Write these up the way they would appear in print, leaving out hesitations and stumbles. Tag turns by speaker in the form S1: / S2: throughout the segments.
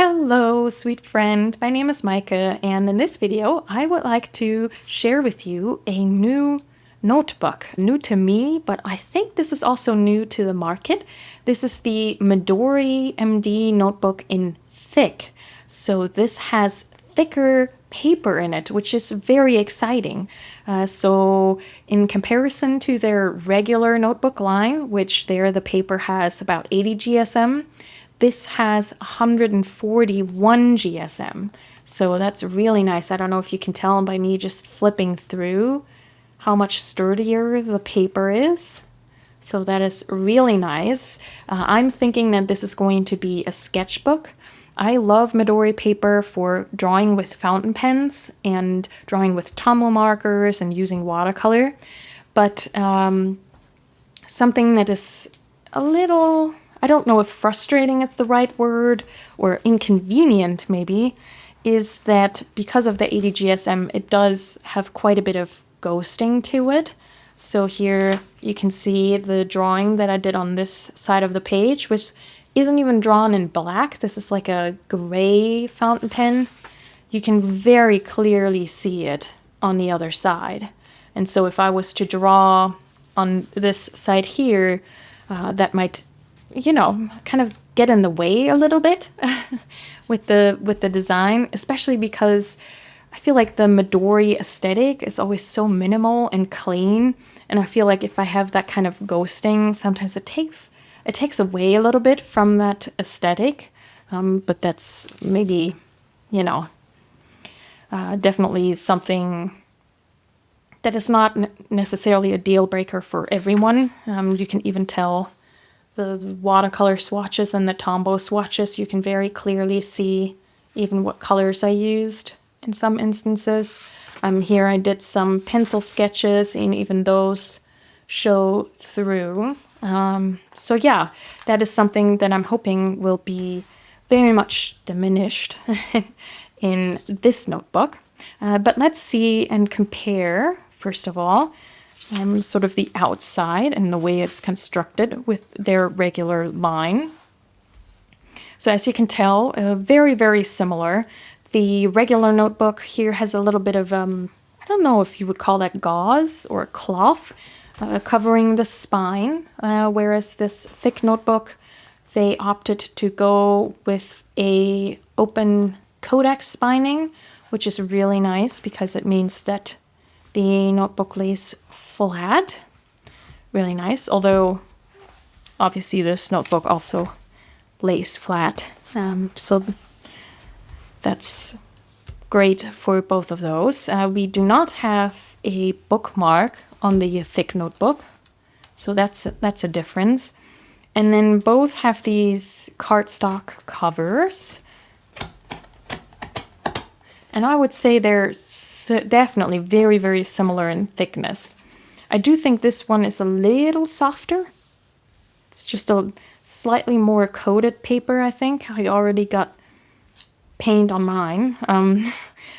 S1: Hello, sweet friend. My name is Micah, and in this video, I would like to share with you a new notebook. New to me, but I think this is also new to the market. This is the Midori MD Notebook in Thick. So this has thicker paper in it, which is very exciting. So in comparison to their regular notebook line, which there the paper has about 80 GSM, this has 141 GSM. So that's really nice. I don't know if you can tell by me just flipping through how much sturdier the paper is. So that is really nice. I'm thinking that this is going to be a sketchbook. I love Midori paper for drawing with fountain pens and drawing with Tombow markers and using watercolor. But something that is a little, I don't know if frustrating is the right word, or inconvenient maybe, is that because of the 80 GSM, it does have quite a bit of ghosting to it. So here you can see the drawing that I did on this side of the page, which isn't even drawn in black. This is like a gray fountain pen. You can very clearly see it on the other side. And so if I was to draw on this side here, that might, you know, kind of get in the way a little bit with the design, especially because I feel like the Midori aesthetic is always so minimal and clean, and I feel like if I have that kind of ghosting, sometimes it takes away a little bit from that aesthetic. But that's maybe, you know, definitely something that is not necessarily a deal breaker for everyone. You can even tell the watercolor swatches and the Tombow swatches, you can very clearly see even what colors I used in some instances. Here I did some pencil sketches, and even those show through. So yeah, that is something that I'm hoping will be very much diminished in this notebook. But let's see and compare, first of all, sort of the outside and the way it's constructed with their regular line. So as you can tell, very, very similar. The regular notebook here has a little bit of, I don't know if you would call that gauze or cloth, covering the spine, whereas this thick notebook, they opted to go with a open codex spining, which is really nice because it means that the notebook lays flat. Really nice, although obviously this notebook also lays flat. So that's great for both of those. We do not have a bookmark on the thick notebook, so that's a difference. And then both have these cardstock covers, and I would say they're definitely very, very similar in thickness. I do think this one is a little softer. It's just a slightly more coated paper, I think. I already got paint on mine. I'm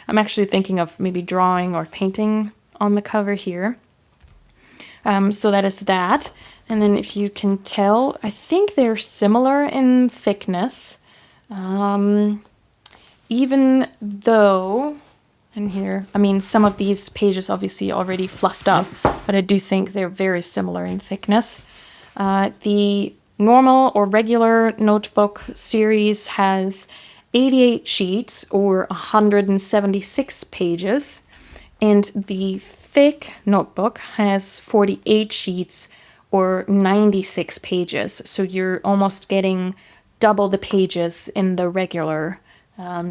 S1: actually thinking of maybe drawing or painting on the cover here. So that is that. And then if you can tell, I think they're similar in thickness. Even though, and here, I mean, some of these pages obviously already fluffed up, but I do think they're very similar in thickness. The normal or regular notebook series has 88 sheets or 176 pages, and the thick notebook has 48 sheets or 96 pages. So you're almost getting double the pages in the regular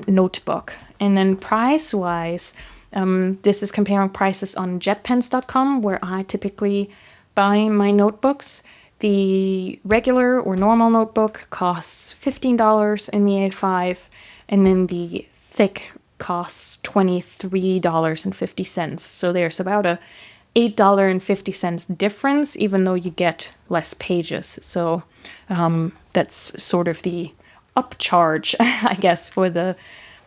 S1: notebook. And then price-wise, this is comparing prices on jetpens.com, where I typically buy my notebooks. The regular or normal notebook costs $15 in the A5, and then the thick costs $23.50. So there's about a $8.50 difference, even though you get less pages. So that's sort of the upcharge, I guess, for the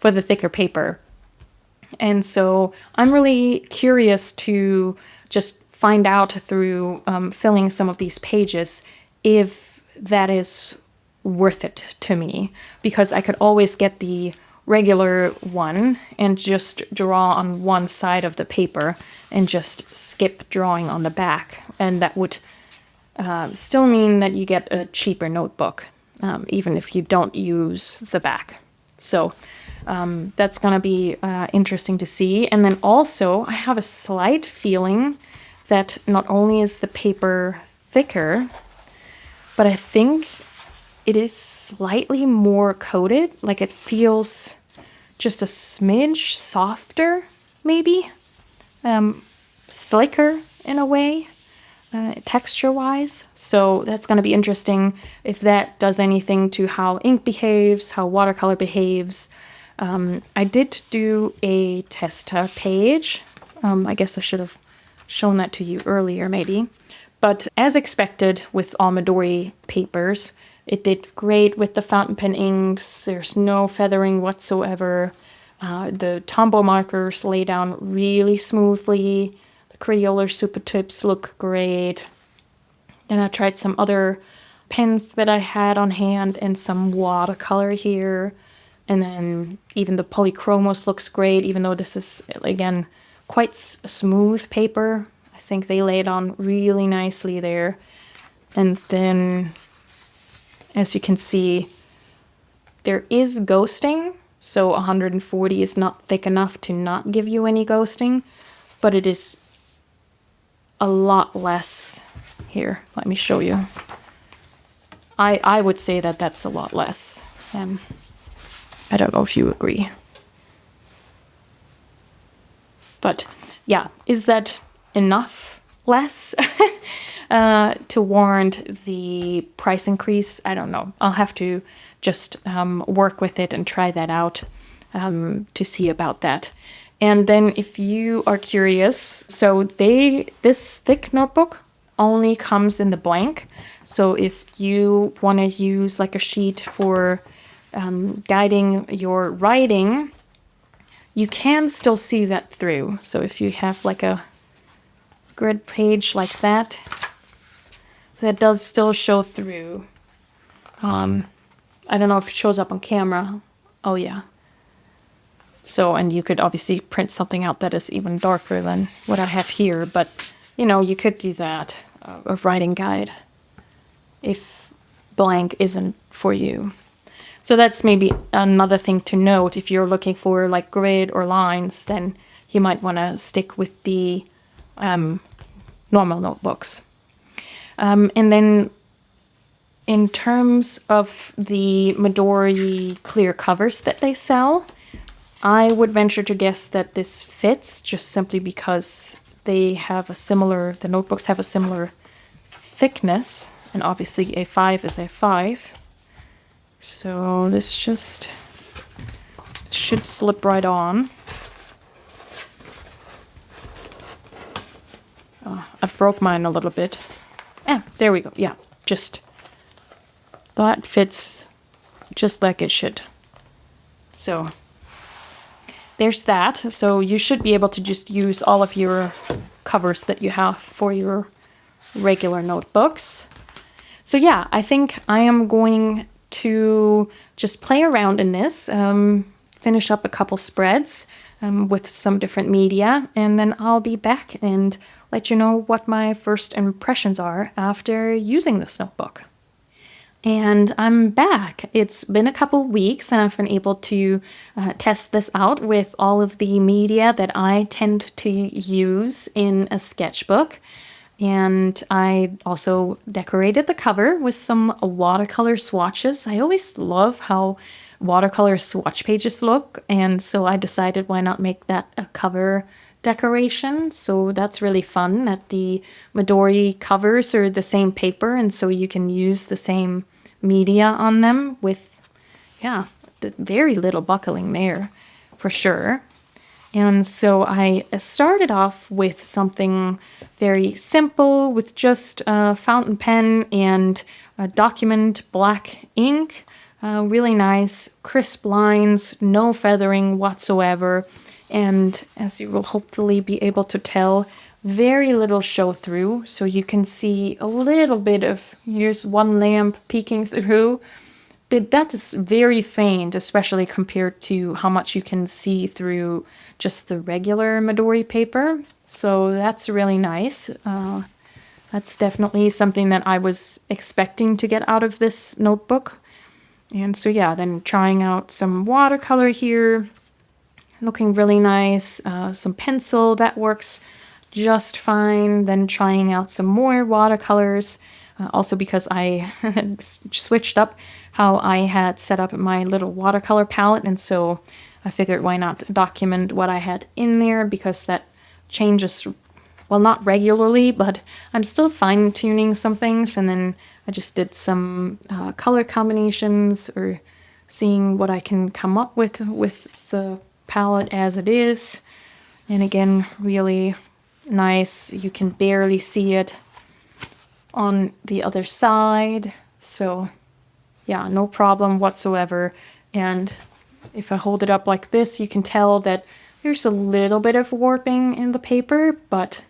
S1: thicker paper. And so I'm really curious to just find out through filling some of these pages if that is worth it to me, because I could always get the regular one and just draw on one side of the paper and just skip drawing on the back, and that would still mean that you get a cheaper notebook, even if you don't use the back. So that's gonna be interesting to see. And then also I have a slight feeling that not only is the paper thicker, but I think it is slightly more coated. Like it feels just a smidge softer, maybe. Slicker in a way, texture-wise. So that's going to be interesting if that does anything to how ink behaves, how watercolor behaves. I did do a tester page. I guess I should have shown that to you earlier, maybe. But as expected with all Midori papers, it did great with the fountain pen inks. There's no feathering whatsoever. The Tombow markers lay down really smoothly. The Crayola super tips look great. Then I tried some other pens that I had on hand and some watercolor here. And then even the Polychromos looks great, even though this is, again, quite smooth paper. I think they laid on really nicely there. And then, as you can see, there is ghosting. So 140 is not thick enough to not give you any ghosting, but it is a lot less. Here, let me show you. I would say that that's a lot less. I don't know if you agree. But yeah, is that enough less to warrant the price increase? I don't know. I'll have to just work with it and try that out to see about that. And then if you are curious, so this thick notebook only comes in the blank. So if you want to use like a sheet for guiding your writing, you can still see that through. So if you have like a grid page like that, that does still show through. I don't know if it shows up on camera. Oh yeah. So, and you could obviously print something out that is even darker than what I have here, but you know, you could do that, a writing guide, if blank isn't for you. So that's maybe another thing to note. If you're looking for like grid or lines, then you might want to stick with the normal notebooks. And then in terms of the Midori clear covers that they sell, I would venture to guess that this fits just simply because they have the notebooks have a similar thickness, and obviously A5 is A5. So this should slip right on. Oh, I broke mine a little bit. There we go. Yeah, that fits just like it should. So there's that. So you should be able to just use all of your covers that you have for your regular notebooks. So yeah, I think I am going to just play around in this, finish up a couple spreads with some different media, and then I'll be back and let you know what my first impressions are after using this notebook. And I'm back. It's been a couple weeks and I've been able to test this out with all of the media that I tend to use in a sketchbook. And I also decorated the cover with some watercolor swatches. I always love how watercolor swatch pages look, and so I decided why not make that a cover decoration. So that's really fun that the Midori covers are the same paper, and so you can use the same media on them with, yeah, very little buckling there for sure. And so I started off with something very simple with just a fountain pen and a document black ink. Really nice, crisp lines, no feathering whatsoever. And as you will hopefully be able to tell, very little show through. So you can see a little bit of, here's one lamp peeking through. that is very faint, especially compared to how much you can see through just the regular Midori paper. So that's really nice. That's definitely something that I was expecting to get out of this notebook. And so yeah, then trying out some watercolor here, looking really nice. Some pencil, that works just fine. Then trying out some more watercolors. Also because I switched up how I had set up my little watercolor palette, and so I figured why not document what I had in there, because that changes, well, not regularly, but I'm still fine-tuning some things, and then I just did some color combinations, or seeing what I can come up with the palette as it is. And again, really nice. You can barely see it on the other side, so yeah, no problem whatsoever. And if I hold it up like this, you can tell that there's a little bit of warping in the paper, but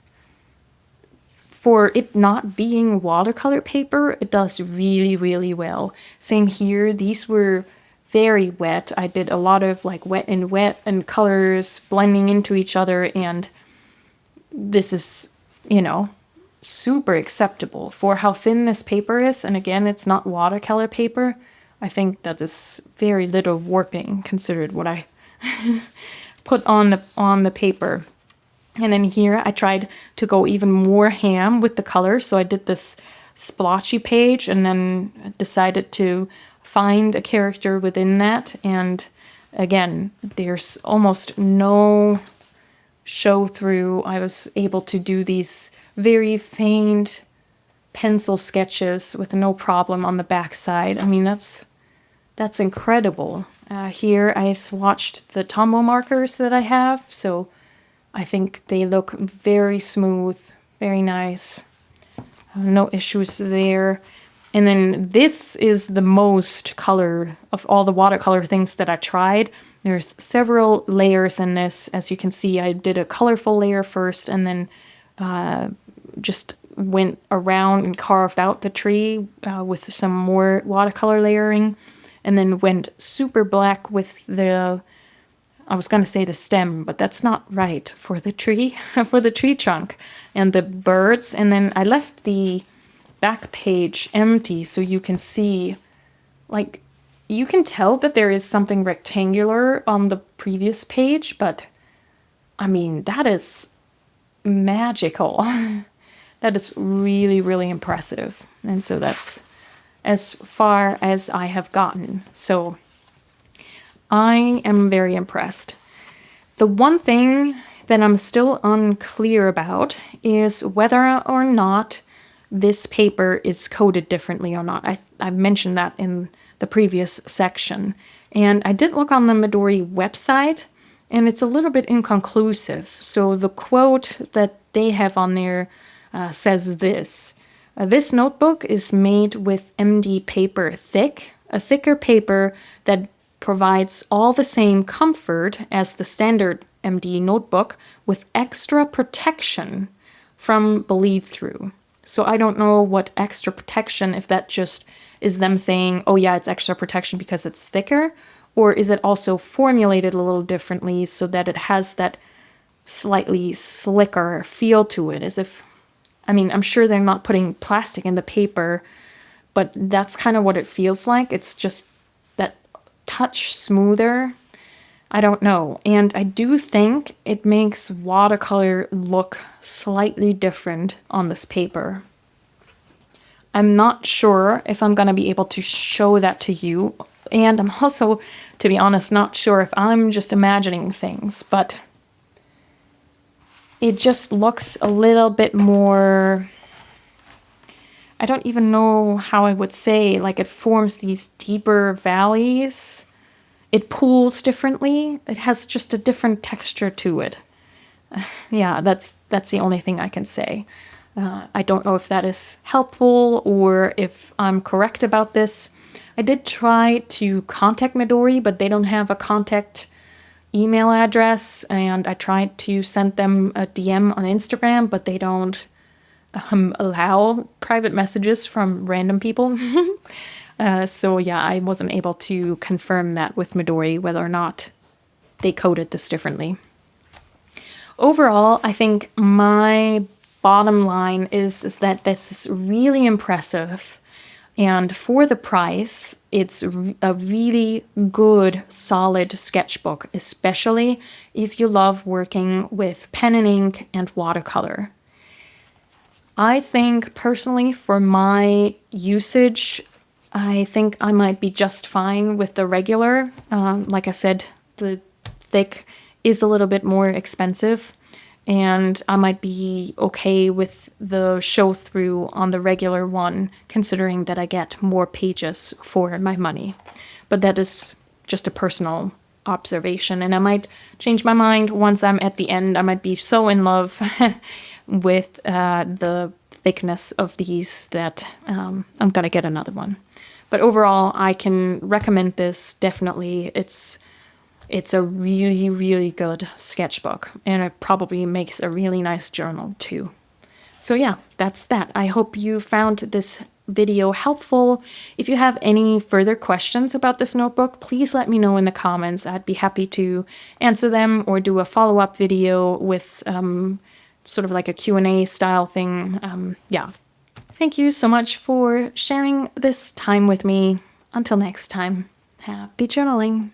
S1: for it not being watercolor paper, it does really, really well. Same here, these were very wet. I did a lot of like wet and colors blending into each other, and this is, you know, super acceptable for how thin this paper is. And again, it's not watercolor paper. I think that is very little warping considered what I put on the paper. And then here I tried to go even more ham with the color. So I did this splotchy page and then decided to find a character within that. And again, there's almost no show through. I was able to do these very faint pencil sketches with no problem on the back side. I mean, that's incredible. Here I swatched the Tombow markers that I have, so I think they look very smooth, very nice. No issues there. And then this is the most color of all the watercolor things that I tried. There's several layers in this. As you can see, I did a colorful layer first, and then just went around and carved out the tree with some more watercolor layering, and then went super black with the, I was going to say the stem, but that's not right, for the tree, for the tree trunk and the birds. And then I left the back page empty so you can see, like, you can tell that there is something rectangular on the previous page, but I mean, that is magical. That is really, really impressive. And so that's as far as I have gotten. So I am very impressed. The one thing that I'm still unclear about is whether or not this paper is coated differently or not. I mentioned that in the previous section. And I did look on the Midori website, and it's a little bit inconclusive. So the quote that they have on there says this: this notebook is made with MD paper thick, a thicker paper that provides all the same comfort as the standard MD notebook with extra protection from bleed through. So I don't know what extra protection, if that just is them saying, oh yeah, it's extra protection because it's thicker, or is it also formulated a little differently so that it has that slightly slicker feel to it, as if, I mean, I'm sure they're not putting plastic in the paper, but that's kind of what it feels like. It's just that touch smoother. I don't know. And I do think it makes watercolor look slightly different on this paper. I'm not sure if I'm going to be able to show that to you. And I'm also, to be honest, not sure if I'm just imagining things, but it just looks a little bit more, I don't even know how I would say, like it forms these deeper valleys. It pools differently. It has just a different texture to it. Yeah, that's the only thing I can say. I don't know if that is helpful or if I'm correct about this. I did try to contact Midori, but they don't have a contact email address, and I tried to send them a DM on Instagram, but they don't allow private messages from random people. So yeah, I wasn't able to confirm that with Midori, whether or not they coded this differently. Overall, I think my bottom line is that this is really impressive. And for the price, it's a really good, solid sketchbook, especially if you love working with pen and ink and watercolor. I think personally for my usage, I think I might be just fine with the regular. Like I said, the thick is a little bit more expensive, and I might be okay with the show through on the regular one, considering that I get more pages for my money. But that is just a personal observation, and I might change my mind once I'm at the end. I might be so in love with the thickness of these that I'm gonna get another one. But overall, I can recommend this definitely. It's a really, really good sketchbook, and it probably makes a really nice journal too. So yeah, that's that. I hope you found this video helpful. If you have any further questions about this notebook, please let me know in the comments. I'd be happy to answer them or do a follow-up video with sort of like a Q&A style thing. Yeah. Thank you so much for sharing this time with me. Until next time, happy journaling.